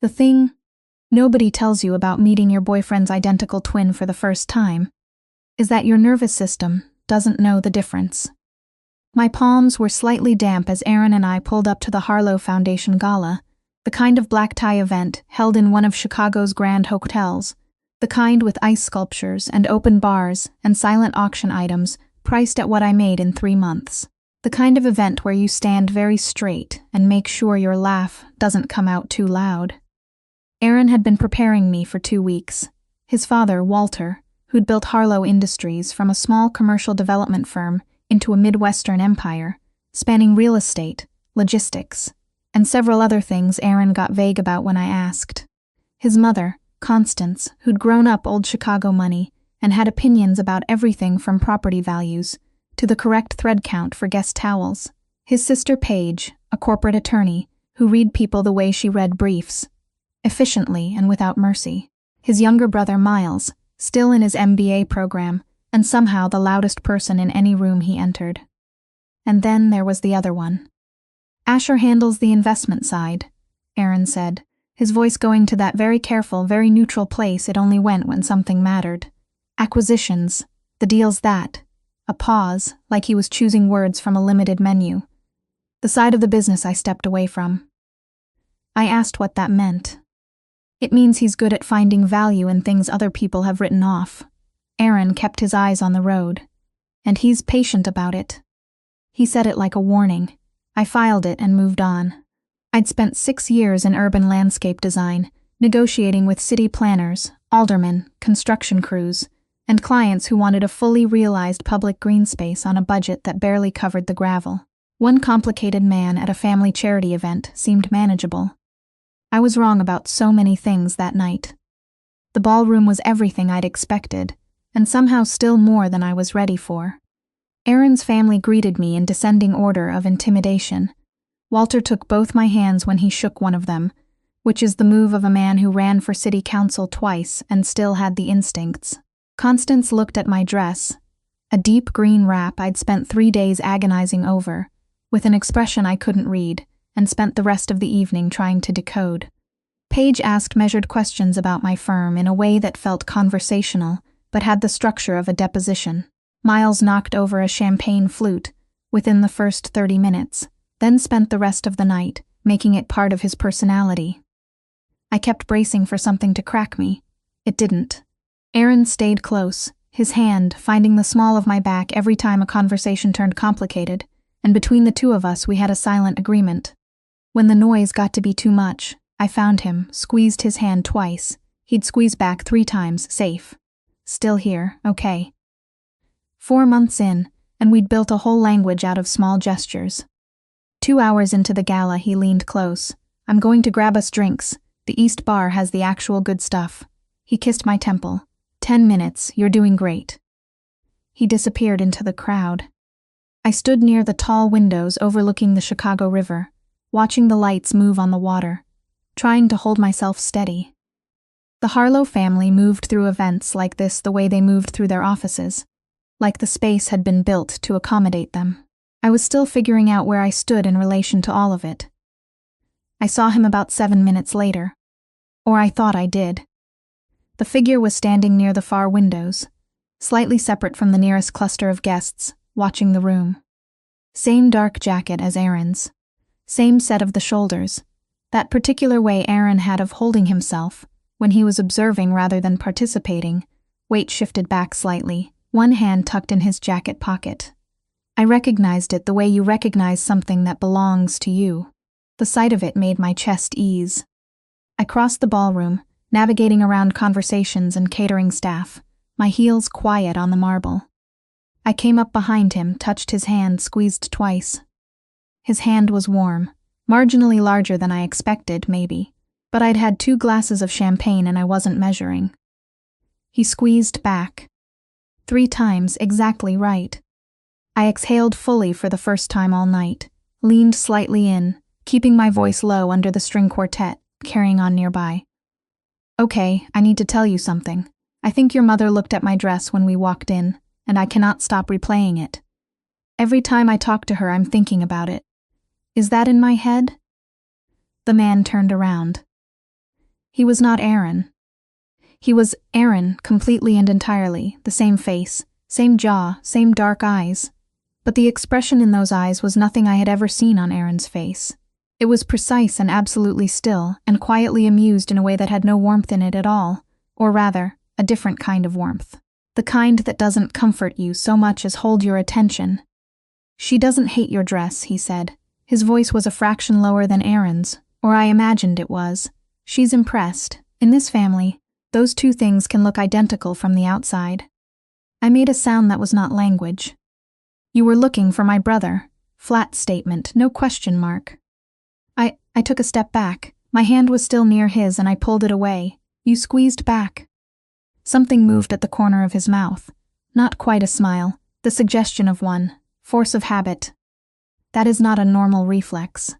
The thing nobody tells you about meeting your boyfriend's identical twin for the first time is that your nervous system doesn't know the difference. My palms were slightly damp as Aaron and I pulled up to the Harlow Foundation Gala, the kind of black tie event held in one of Chicago's grand hotels, the kind with ice sculptures and open bars and silent auction items priced at what I made in 3 months. The kind of event where you stand very straight and make sure your laugh doesn't come out too loud. Aaron had been preparing me for 2 weeks. His father, Walter, who'd built Harlow Industries from a small commercial development firm into a Midwestern empire, spanning real estate, logistics, and several other things Aaron got vague about when I asked. His mother, Constance, who'd grown up old Chicago money and had opinions about everything from property values to the correct thread count for guest towels. His sister Paige, a corporate attorney who read people the way she read briefs, efficiently and without mercy. His younger brother Miles, still in his MBA program, and somehow the loudest person in any room he entered. And then there was the other one. Asher handles the investment side, Aaron said, his voice going to that very careful, very neutral place it only went when something mattered. Acquisitions, the deal's that. A pause, like he was choosing words from a limited menu. The side of the business I stepped away from. I asked what that meant. It means he's good at finding value in things other people have written off. Aaron kept his eyes on the road. And he's patient about it. He said it like a warning. I filed it and moved on. I'd spent 6 years in urban landscape design, negotiating with city planners, aldermen, construction crews, and clients who wanted a fully realized public green space on a budget that barely covered the gravel. One complicated man at a family charity event seemed manageable. I was wrong about so many things that night. The ballroom was everything I'd expected, and somehow still more than I was ready for. Aaron's family greeted me in descending order of intimidation. Walter took both my hands when he shook one of them, which is the move of a man who ran for city council twice and still had the instincts. Constance looked at my dress, a deep green wrap I'd spent 3 days agonizing over, with an expression I couldn't read, and spent the rest of the evening trying to decode. Paige asked measured questions about my firm in a way that felt conversational, but had the structure of a deposition. Miles knocked over a champagne flute within the first 30 minutes, then spent the rest of the night making it part of his personality. I kept bracing for something to crack me. It didn't. Aaron stayed close, his hand finding the small of my back every time a conversation turned complicated, and between the two of us we had a silent agreement. When the noise got to be too much, I found him, squeezed his hand twice. He'd squeeze back 3 times, safe. Still here, okay. 4 months in, and we'd built a whole language out of small gestures. 2 hours into the gala, he leaned close. I'm going to grab us drinks. The East Bar has the actual good stuff. He kissed my temple. 10 minutes, you're doing great. He disappeared into the crowd. I stood near the tall windows overlooking the Chicago River, watching the lights move on the water, trying to hold myself steady. The Harlow family moved through events like this the way they moved through their offices, like the space had been built to accommodate them. I was still figuring out where I stood in relation to all of it. I saw him about 7 minutes later. Or I thought I did. The figure was standing near the far windows, slightly separate from the nearest cluster of guests, watching the room. Same dark jacket as Aaron's. Same set of the shoulders. That particular way Aaron had of holding himself, when he was observing rather than participating, weight shifted back slightly, one hand tucked in his jacket pocket. I recognized it the way you recognize something that belongs to you. The sight of it made my chest ease. I crossed the ballroom, navigating around conversations and catering staff, my heels quiet on the marble. I came up behind him, touched his hand, squeezed twice. His hand was warm, marginally larger than I expected, maybe, but I'd had 2 glasses of champagne and I wasn't measuring. He squeezed back. 3 times, exactly right. I exhaled fully for the first time all night, leaned slightly in, keeping my voice low under the string quartet, carrying on nearby. Okay, I need to tell you something. I think your mother looked at my dress when we walked in, and I cannot stop replaying it. Every time I talk to her, I'm thinking about it. Is that in my head? The man turned around. He was not Aaron. He was Aaron completely and entirely, the same face, same jaw, same dark eyes. But the expression in those eyes was nothing I had ever seen on Aaron's face. It was precise and absolutely still, and quietly amused in a way that had no warmth in it at all, or rather, a different kind of warmth. The kind that doesn't comfort you so much as hold your attention. "She doesn't hate your dress," he said. His voice was a fraction lower than Aaron's, or I imagined it was. "She's impressed. In this family, those two things can look identical from the outside." I made a sound that was not language. "You were looking for my brother." Flat statement, no question mark. I took a step back. My hand was still near his and I pulled it away. "You squeezed back." Something moved at the corner of his mouth. Not quite a smile, the suggestion of one, force of habit. "That is not a normal reflex."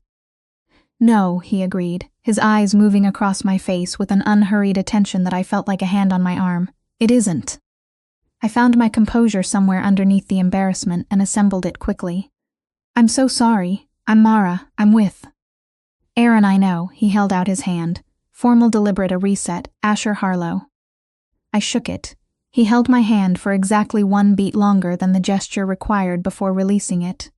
"No," he agreed, his eyes moving across my face with an unhurried attention that I felt like a hand on my arm. "It isn't." I found my composure somewhere underneath the embarrassment and assembled it quickly. "I'm so sorry. I'm Mara. I'm with Aaron, I know." He held out his hand. Formal, deliberate, a reset. "Asher Harlow." I shook it. He held my hand for exactly 1 beat longer than the gesture required before releasing it.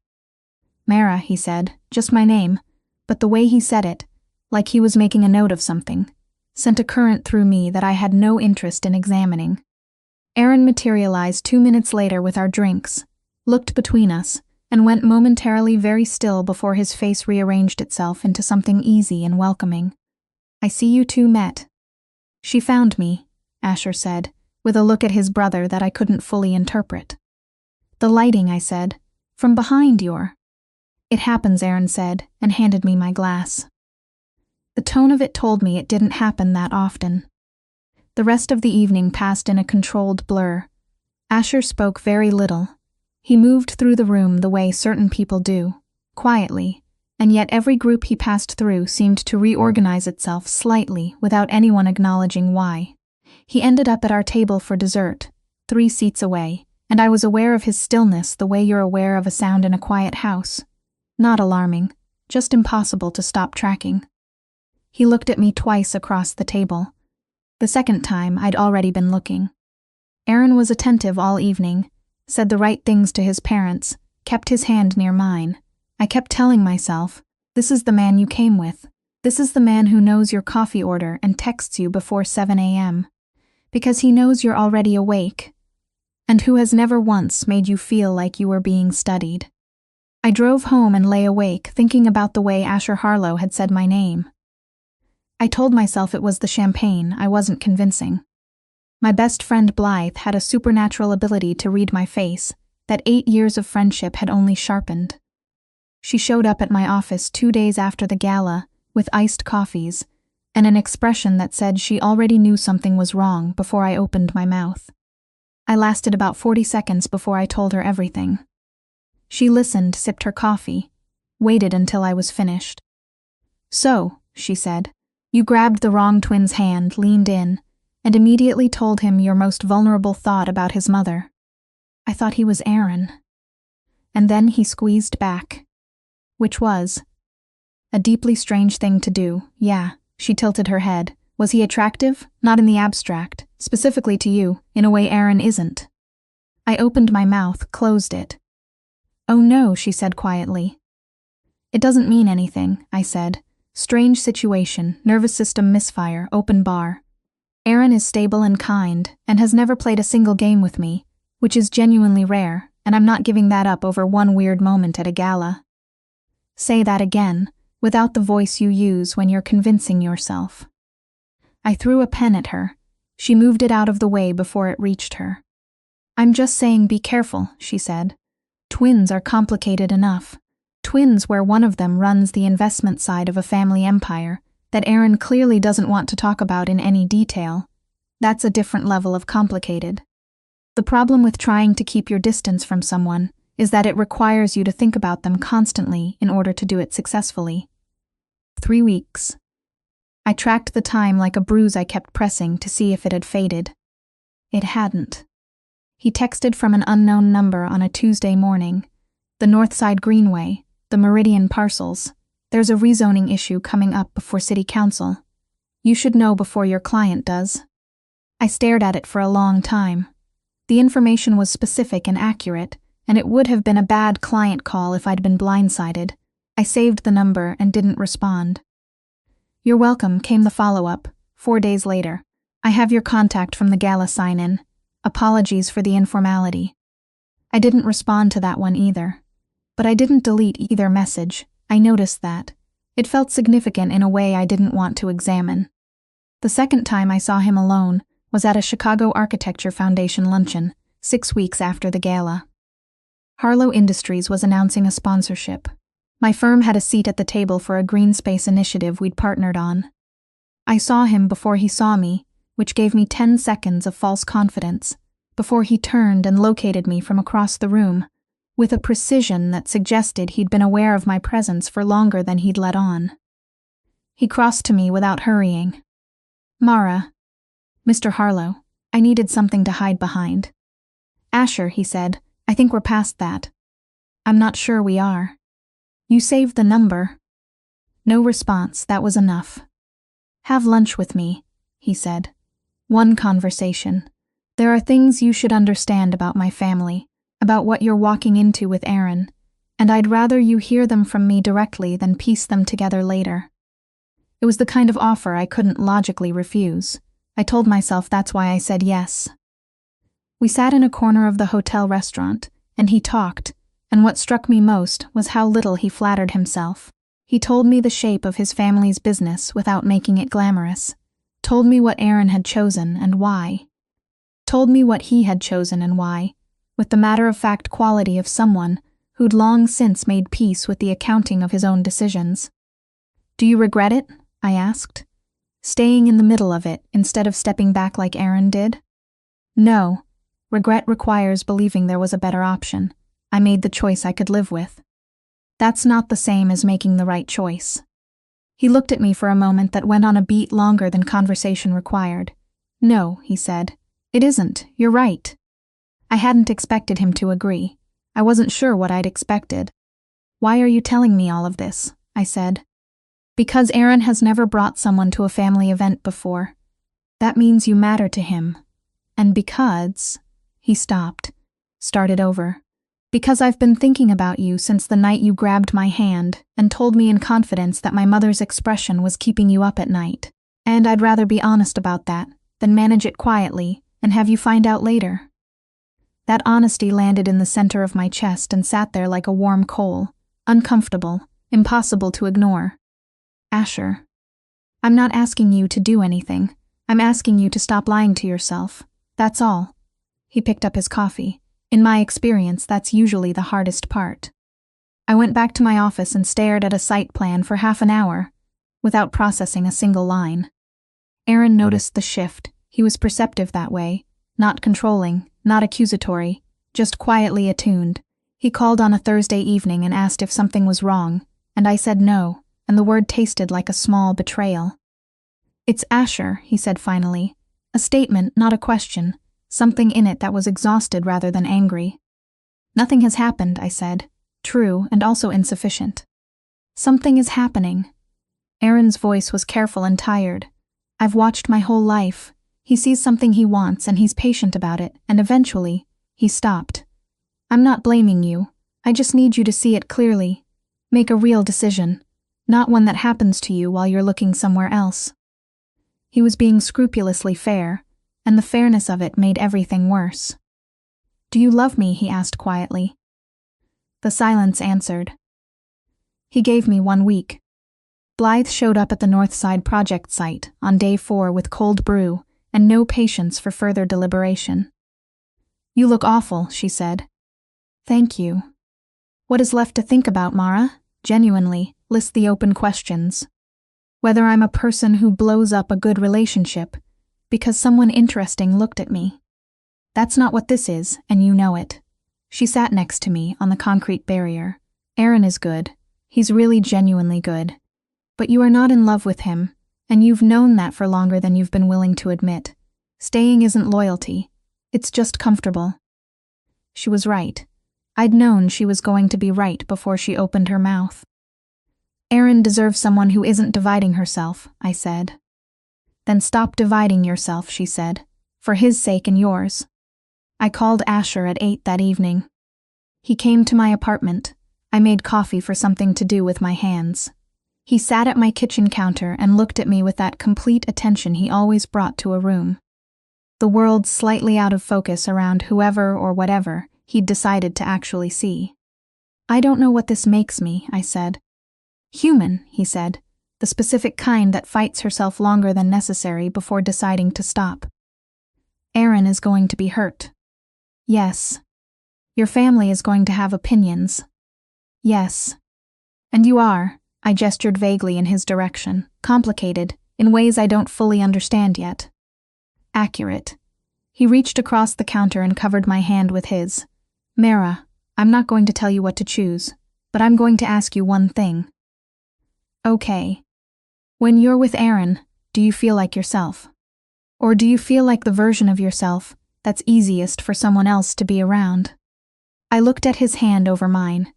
"Mara," he said, "just my name." But the way he said it, like he was making a note of something, sent a current through me that I had no interest in examining. Aaron materialized 2 minutes later with our drinks, looked between us, and went momentarily very still before his face rearranged itself into something easy and welcoming. "I see you two met." "She found me," Asher said, with a look at his brother that I couldn't fully interpret. "The lighting," I said. "From behind your—" "It happens," Aaron said, and handed me my glass. The tone of it told me it didn't happen that often. The rest of the evening passed in a controlled blur. Asher spoke very little. He moved through the room the way certain people do, quietly, and yet every group he passed through seemed to reorganize itself slightly without anyone acknowledging why. He ended up at our table for dessert, 3 seats away, and I was aware of his stillness the way you're aware of a sound in a quiet house. Not alarming, just impossible to stop tracking. He looked at me twice across the table. The second time, I'd already been looking. Aaron was attentive all evening, said the right things to his parents, kept his hand near mine. I kept telling myself, this is the man you came with. This is the man who knows your coffee order and texts you before 7 a.m. because he knows you're already awake, and who has never once made you feel like you were being studied. I drove home and lay awake thinking about the way Asher Harlow had said my name. I told myself it was the champagne. I wasn't convincing. My best friend Blythe had a supernatural ability to read my face that 8 years of friendship had only sharpened. She showed up at my office 2 days after the gala with iced coffees and an expression that said she already knew something was wrong before I opened my mouth. I lasted about 40 seconds before I told her everything. She listened, sipped her coffee, waited until I was finished. "So," she said, "you grabbed the wrong twin's hand, leaned in, and immediately told him your most vulnerable thought about his mother. I thought he was Aaron." And then he squeezed back. Which was a deeply strange thing to do, yeah. She tilted her head. "Was he attractive? Not in the abstract. Specifically to you, in a way Aaron isn't." I opened my mouth, closed it. "Oh no," she said quietly. "It doesn't mean anything," I said. "Strange situation, nervous system misfire, open bar. Aaron is stable and kind, and has never played a single game with me, which is genuinely rare, and I'm not giving that up over one weird moment at a gala." Say that again, without the voice you use when you're convincing yourself. I threw a pen at her. She moved it out of the way before it reached her. "I'm just saying be careful," she said. "Twins are complicated enough. Twins where one of them runs the investment side of a family empire that Aaron clearly doesn't want to talk about in any detail. That's a different level of complicated. The problem with trying to keep your distance from someone is that it requires you to think about them constantly in order to do it successfully. 3 weeks. I tracked the time like a bruise I kept pressing to see if it had faded. It hadn't. He texted from an unknown number on a Tuesday morning. "The Northside Greenway, the Meridian parcels. There's a rezoning issue coming up before City Council. You should know before your client does. I stared at it for a long time. The information was specific and accurate, and it would have been a bad client call if I'd been blindsided. I saved the number and didn't respond. You're welcome, came the follow-up, 4 days later. I have your contact from the gala sign-in. Apologies for the informality. I didn't respond to that one either. But I didn't delete either message. I noticed that. It felt significant in a way I didn't want to examine. The second time I saw him alone was at a Chicago Architecture Foundation luncheon, 6 weeks after the gala. Harlow Industries was announcing a sponsorship. My firm had a seat at the table for a green space initiative we'd partnered on. I saw him before he saw me, which gave me 10 seconds of false confidence, before he turned and located me from across the room, with a precision that suggested he'd been aware of my presence for longer than he'd let on. He crossed to me without hurrying. Mara. Mr. Harlow, I needed something to hide behind. Asher, he said, I think we're past that. I'm not sure we are. You saved the number. No response, that was enough. Have lunch with me, he said. One conversation. There are things you should understand about my family, about what you're walking into with Aaron, and I'd rather you hear them from me directly than piece them together later. It was the kind of offer I couldn't logically refuse. I told myself that's why I said yes. We sat in a corner of the hotel restaurant, and he talked, and what struck me most was how little he flattered himself. He told me the shape of his family's business without making it glamorous, told me what Aaron had chosen and why, told me what he had chosen and why, with the matter-of-fact quality of someone who'd long since made peace with the accounting of his own decisions. Do you regret it? I asked. Staying in the middle of it instead of stepping back like Aaron did? No. Regret requires believing there was a better option. I made the choice I could live with. That's not the same as making the right choice. He looked at me for a moment that went on a beat longer than conversation required. No, he said. It isn't. You're right. I hadn't expected him to agree. I wasn't sure what I'd expected. Why are you telling me all of this? I said. Because Aaron has never brought someone to a family event before. That means you matter to him. And because... He stopped, started over. Because I've been thinking about you since the night you grabbed my hand and told me in confidence that my mother's expression was keeping you up at night. And I'd rather be honest about that than manage it quietly and have you find out later. That honesty landed in the center of my chest and sat there like a warm coal, uncomfortable, impossible to ignore. Asher, I'm not asking you to do anything. I'm asking you to stop lying to yourself. That's all. He picked up his coffee. In my experience, that's usually the hardest part. I went back to my office and stared at a site plan for half an hour, without processing a single line. Aaron noticed the shift. He was perceptive that way, not controlling, not accusatory, just quietly attuned. He called on a Thursday evening and asked if something was wrong, and I said no, and the word tasted like a small betrayal. It's Asher, he said finally. A statement, not a question. Something in it that was exhausted rather than angry. Nothing has happened, I said. True, and also insufficient. Something is happening. Aaron's voice was careful and tired. I've watched my whole life. He sees something he wants and he's patient about it, and eventually, he stopped. I'm not blaming you. I just need you to see it clearly. Make a real decision, not one that happens to you while you're looking somewhere else. He was being scrupulously fair, and the fairness of it made everything worse. Do you love me? He asked quietly. The silence answered. He gave me 1 week. Blythe showed up at the Northside project site on day 4 with cold brew and no patience for further deliberation. You look awful, she said. Thank you. What is left to think about, Mara? Genuinely, list the open questions. Whether I'm a person who blows up a good relationship because someone interesting looked at me. That's not what this is, and you know it. She sat next to me on the concrete barrier. Aaron is good. He's really genuinely good. But you are not in love with him, and you've known that for longer than you've been willing to admit. Staying isn't loyalty. It's just comfortable. She was right. I'd known she was going to be right before she opened her mouth. Aaron deserves someone who isn't dividing herself, I said. Then stop dividing yourself, she said, for his sake and yours. I called Asher at 8 that evening. He came to my apartment. I made coffee for something to do with my hands. He sat at my kitchen counter and looked at me with that complete attention he always brought to a room. The world slightly out of focus around whoever or whatever he'd decided to actually see. I don't know what this makes me, I said. Human, he said, the specific kind that fights herself longer than necessary before deciding to stop. Aaron is going to be hurt. Yes. Your family is going to have opinions. Yes. And you are, I gestured vaguely in his direction, complicated, in ways I don't fully understand yet. Accurate. He reached across the counter and covered my hand with his. Mara, I'm not going to tell you what to choose, but I'm going to ask you one thing. Okay. When you're with Aaron, do you feel like yourself? Or do you feel like the version of yourself that's easiest for someone else to be around? I looked at his hand over mine.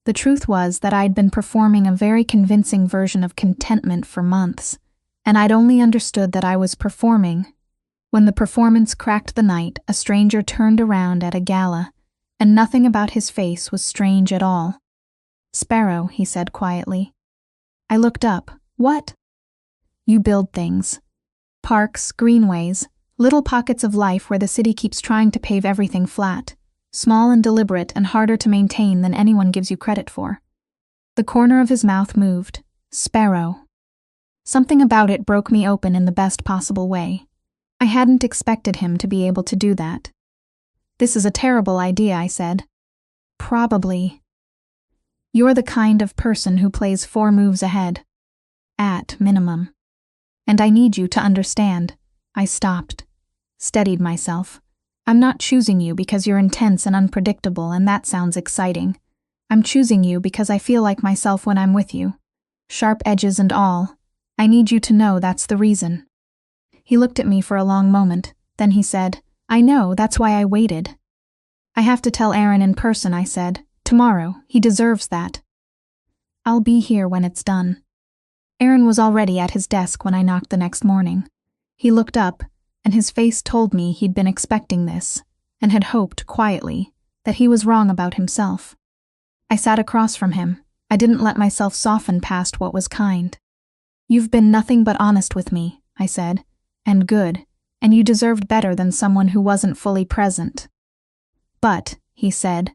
The truth was that I'd been performing a very convincing version of contentment for months, and I'd only understood that I was performing. When the performance cracked the night, a stranger turned around at a gala, and nothing about his face was strange at all. Sparrow, he said quietly. I looked up. What? You build things. Parks, greenways, little pockets of life where the city keeps trying to pave everything flat. Small and deliberate and harder to maintain than anyone gives you credit for. The corner of his mouth moved. Sparrow. Something about it broke me open in the best possible way. I hadn't expected him to be able to do that. This is a terrible idea, I said. Probably. You're the kind of person who plays 4 moves ahead. At minimum. And I need you to understand. I stopped. Steadied myself. I'm not choosing you because you're intense and unpredictable, and that sounds exciting. I'm choosing you because I feel like myself when I'm with you. Sharp edges and all. I need you to know that's the reason. He looked at me for a long moment. Then he said, I know, that's why I waited. I have to tell Aaron in person, I said. Tomorrow. He deserves that. I'll be here when it's done. Aaron was already at his desk when I knocked the next morning. He looked up, and his face told me he'd been expecting this, and had hoped, quietly, that he was wrong about himself. I sat across from him. I didn't let myself soften past what was kind. You've been nothing but honest with me, I said, and good, and you deserved better than someone who wasn't fully present. But, he said,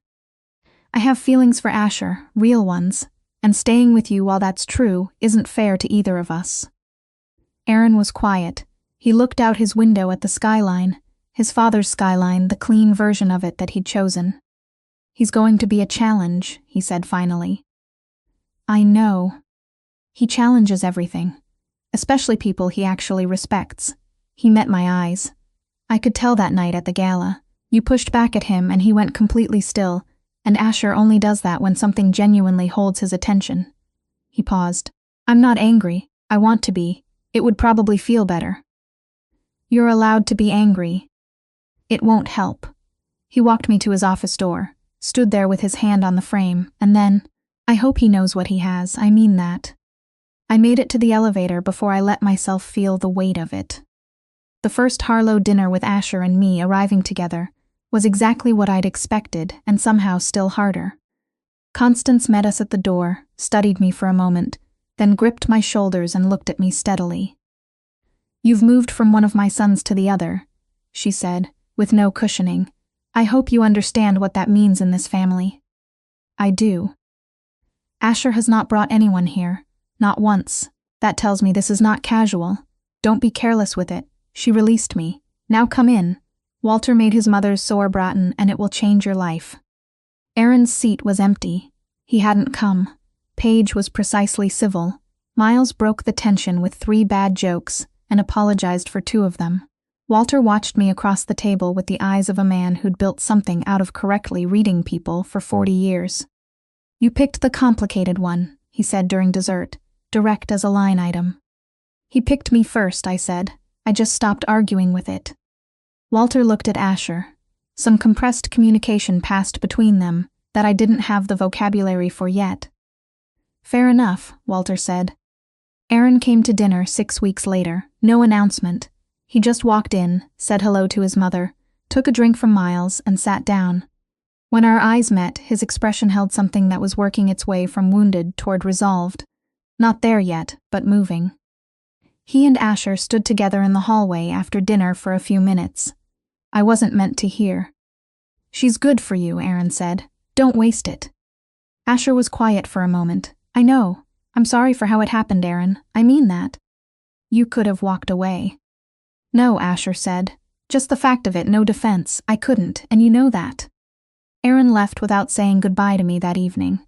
I have feelings for Asher, real ones, and staying with you while that's true isn't fair to either of us. Aaron was quiet. He looked out his window at the skyline, his father's skyline, the clean version of it that he'd chosen. He's going to be a challenge, he said finally. I know. He challenges everything, especially people he actually respects. He met my eyes. I could tell that night at the gala. You pushed back at him and he went completely still, and Asher only does that when something genuinely holds his attention. He paused. I'm not angry. I want to be. It would probably feel better. You're allowed to be angry. It won't help. He walked me to his office door, stood there with his hand on the frame, and then, I hope he knows what he has, I mean that. I made it to the elevator before I let myself feel the weight of it. The first Harlow dinner with Asher and me arriving together was exactly what I'd expected, and somehow still harder. Constance met us at the door, studied me for a moment, then gripped my shoulders and looked at me steadily. You've moved from one of my sons to the other, she said, with no cushioning. I hope you understand what that means in this family. I do. Asher has not brought anyone here, not once. That tells me this is not casual. Don't be careless with it. She released me. Now come in. Walter made his mother's sauerbraten and it will change your life. Aaron's seat was empty. He hadn't come. Paige was precisely civil. Miles broke the tension with 3 bad jokes and apologized for 2 of them. Walter watched me across the table with the eyes of a man who'd built something out of correctly reading people for 40 years. You picked the complicated one, he said during dessert, direct as a line item. He picked me first, I said. I just stopped arguing with it. Walter looked at Asher. Some compressed communication passed between them that I didn't have the vocabulary for yet. Fair enough, Walter said. Aaron came to dinner 6 weeks later, no announcement. He just walked in, said hello to his mother, took a drink from Miles, and sat down. When our eyes met, his expression held something that was working its way from wounded toward resolved. Not there yet, but moving. He and Asher stood together in the hallway after dinner for a few minutes. I wasn't meant to hear. "She's good for you," Aaron said. "Don't waste it." Asher was quiet for a moment. "I know. I'm sorry for how it happened, Aaron. I mean that." "You could have walked away." "No," Asher said. "Just the fact of it, no defense. I couldn't, and you know that." Aaron left without saying goodbye to me that evening,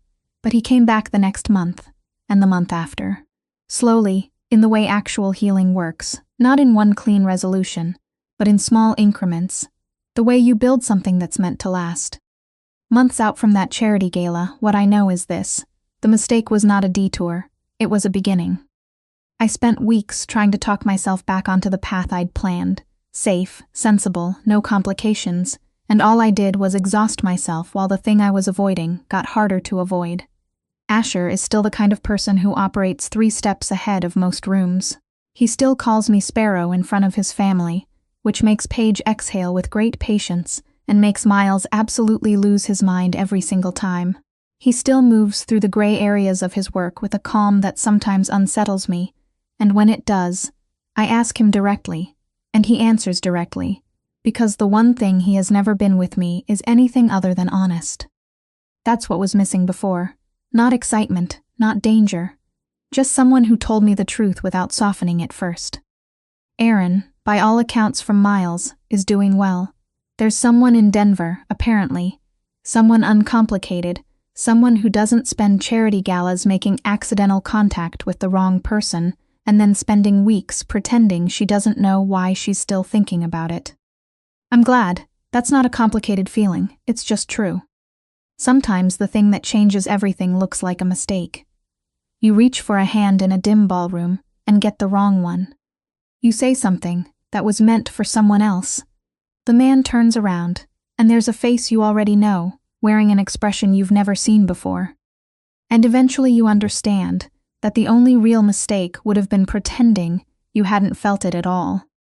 but he came back the next month, and the month after. Slowly, in the way actual healing works, not in one clean resolution, but in small increments, the way you build something that's meant to last. Months out from that charity gala, what I know is this: the mistake was not a detour, it was a beginning. I spent weeks trying to talk myself back onto the path I'd planned, safe, sensible, no complications, and all I did was exhaust myself while the thing I was avoiding got harder to avoid. Asher is still the kind of person who operates 3 steps ahead of most rooms. He still calls me Sparrow in front of his family, which makes Paige exhale with great patience and makes Miles absolutely lose his mind every single time. He still moves through the gray areas of his work with a calm that sometimes unsettles me, and when it does, I ask him directly, and he answers directly, because the one thing he has never been with me is anything other than honest. That's what was missing before. Not excitement, not danger, just someone who told me the truth without softening it first. Aaron, by all accounts from Miles, is doing well. There's someone in Denver, apparently. Someone uncomplicated, someone who doesn't spend charity galas making accidental contact with the wrong person and then spending weeks pretending she doesn't know why she's still thinking about it. I'm glad. That's not a complicated feeling, it's just true. Sometimes the thing that changes everything looks like a mistake. You reach for a hand in a dim ballroom and get the wrong one. You say something that was meant for someone else. The man turns around, and there's a face you already know, wearing an expression you've never seen before. And eventually you understand that the only real mistake would have been pretending you hadn't felt it at all.